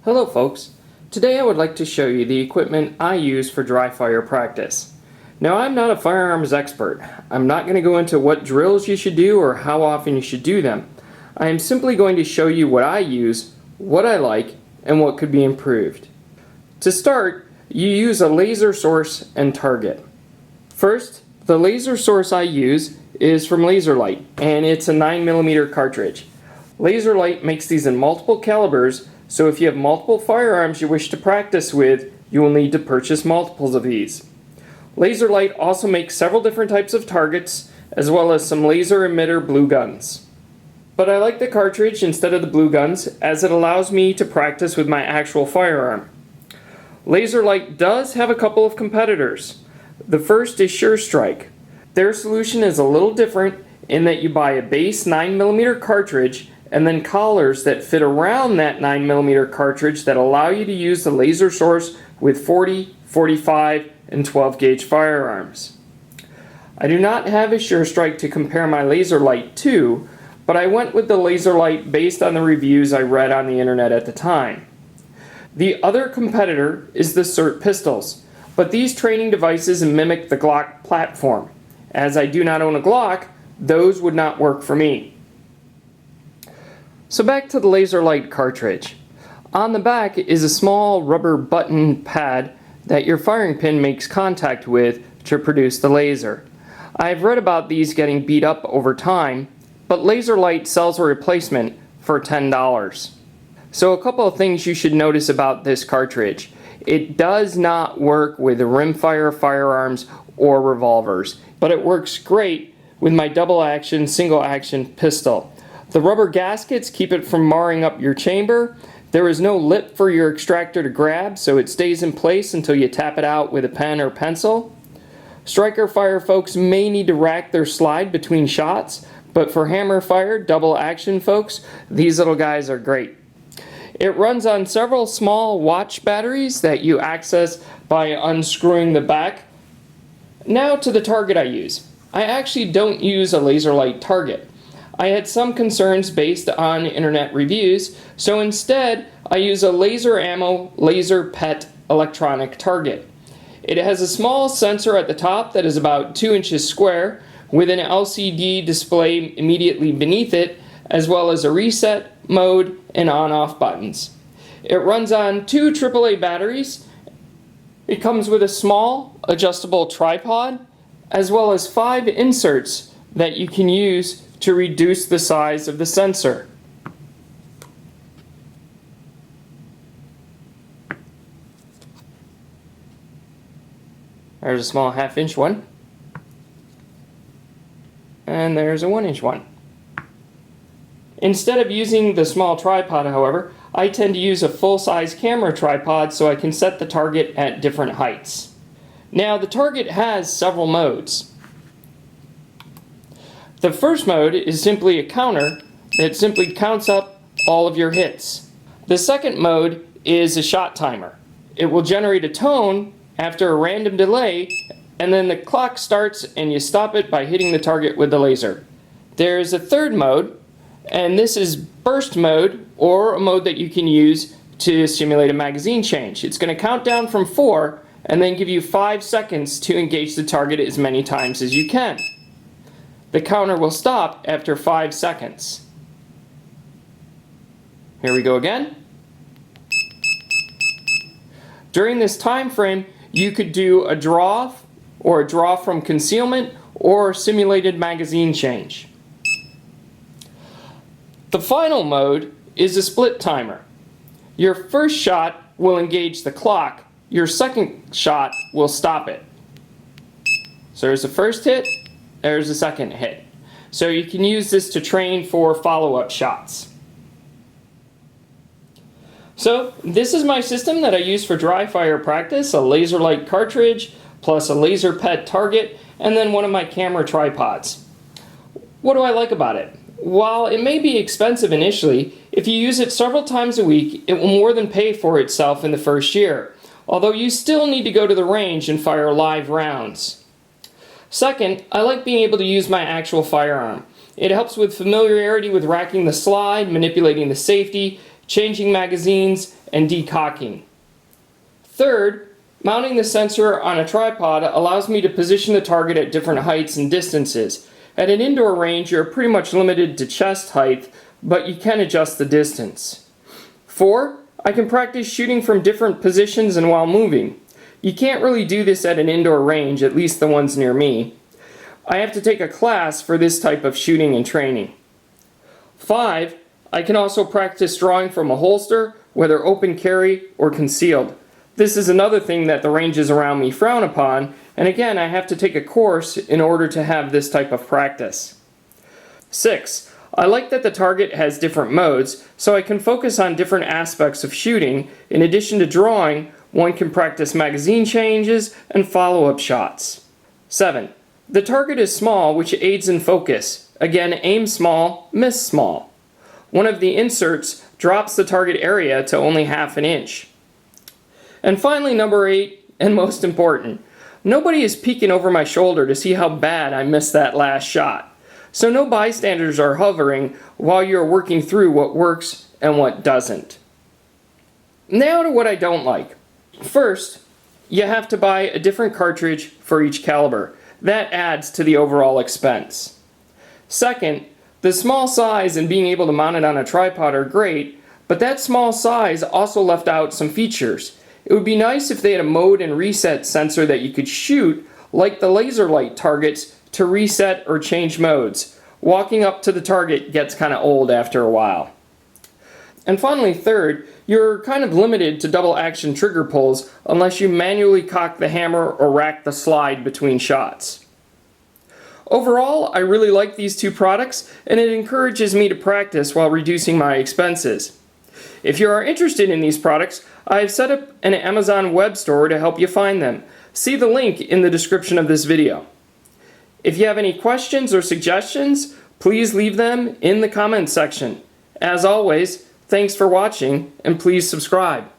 Hello folks, today I would like to show you the equipment I use for dry fire practice. Now I'm not a firearms expert. I'm not going to go into what drills you should do or how often you should do them. I am simply going to show you what I use, what I like, and what could be improved. To start, you use a laser source and target. First, the laser source I use is from Laserlight, and it's a 9mm cartridge. Laserlight makes these in multiple calibers, so if you have multiple firearms you wish to practice with, you will need to purchase multiples of these. Laserlight also makes several different types of targets, as well as some laser emitter blue guns. But I like the cartridge instead of the blue guns, as it allows me to practice with my actual firearm. Laserlight does have a couple of competitors. The first is SureStrike. Their solution is a little different in that you buy a base 9mm cartridge and then collars that fit around that 9mm cartridge that allow you to use the laser source with 40, 45, and 12 gauge firearms. I do not have a SureStrike to compare my Laserlight to, but I went with the Laserlight based on the reviews I read on the internet at the time. The other competitor is the SIRT pistols, but these training devices mimic the Glock platform. As I do not own a Glock, those would not work for me. So back to the Laserlight cartridge. On the back is a small rubber button pad that your firing pin makes contact with to produce the laser. I've read about these getting beat up over time, but Laserlight sells a replacement for $10. So a couple of things you should notice about this cartridge. It does not work with rimfire firearms or revolvers, but it works great with my double action, single action pistol. The rubber gaskets keep it from marring up your chamber. There is no lip for your extractor to grab, so it stays in place until you tap it out with a pen or pencil. Striker fire folks may need to rack their slide between shots, but for hammer fire, double action folks, these little guys are great. It runs on several small watch batteries that you access by unscrewing the back. Now to the target I use. I actually don't use a Laserlight target. I had some concerns based on internet reviews, so instead I use a laser ammo laser PET electronic target. It has a small sensor at the top that is about 2 inches square with an LCD display immediately beneath it, as well as a reset, mode, and on-off buttons. It runs on 2 AAA batteries. It comes with a small adjustable tripod, as well as 5 inserts that you can use to reduce the size of the sensor. There's a small 1/2 inch one, and there's a 1-inch one. Instead of using the small tripod, however, I tend to use a full-size camera tripod so I can set the target at different heights. Now the target has several modes. The first mode is simply a counter that simply counts up all of your hits. The second mode is a shot timer. It will generate a tone after a random delay, and then the clock starts and you stop it by hitting the target with the laser. There's a third mode, and this is burst mode, or a mode that you can use to simulate a magazine change. It's going to count down from 4 and then give you 5 seconds to engage the target as many times as you can. The counter will stop after 5 seconds. Here we go again. During this time frame, you could do a draw, or a draw from concealment, or simulated magazine change. The final mode is a split timer. Your first shot will engage the clock, your second shot will stop it. So there's the first hit, there's the second hit. So you can use this to train for follow-up shots. So this is my system that I use for dry fire practice, a Laserlight cartridge, plus a laser PET target, and then one of my camera tripods. What do I like about it? While it may be expensive initially, if you use it several times a week, it will more than pay for itself in the first year, although you still need to go to the range and fire live rounds. Second, I like being able to use my actual firearm. It helps with familiarity with racking the slide, manipulating the safety, changing magazines, and decocking. Third, mounting the sensor on a tripod allows me to position the target at different heights and distances. At an indoor range, you're pretty much limited to chest height, but you can adjust the distance. 4, I can practice shooting from different positions and while moving. You can't really do this at an indoor range, at least the ones near me. I have to take a class for this type of shooting and training. 5, I can also practice drawing from a holster, whether open carry or concealed. This is another thing that the ranges around me frown upon, and again, I have to take a course in order to have this type of practice. 6, I like that the target has different modes, so I can focus on different aspects of shooting. In addition to drawing, one can practice magazine changes and follow-up shots. 7, the target is small, which aids in focus. Again, aim small, miss small. One of the inserts drops the target area to only half an inch. And finally, number 8, and most important, nobody is peeking over my shoulder to see how bad I missed that last shot. So no bystanders are hovering while you're working through what works and what doesn't. Now to what I don't like. First, you have to buy a different cartridge for each caliber. That adds to the overall expense. Second, the small size and being able to mount it on a tripod are great, but that small size also left out some features. It would be nice if they had a mode and reset sensor that you could shoot, like the laser light targets, to reset or change modes. Walking up to the target gets kind of old after a while. And finally, third, you're kind of limited to double action trigger pulls unless you manually cock the hammer or rack the slide between shots. Overall, I really like these two products, and it encourages me to practice while reducing my expenses. If you are interested in these products, I have set up an Amazon web store to help you find them. See the link in the description of this video. If you have any questions or suggestions, please leave them in the comments section. As always, thanks for watching, and please subscribe.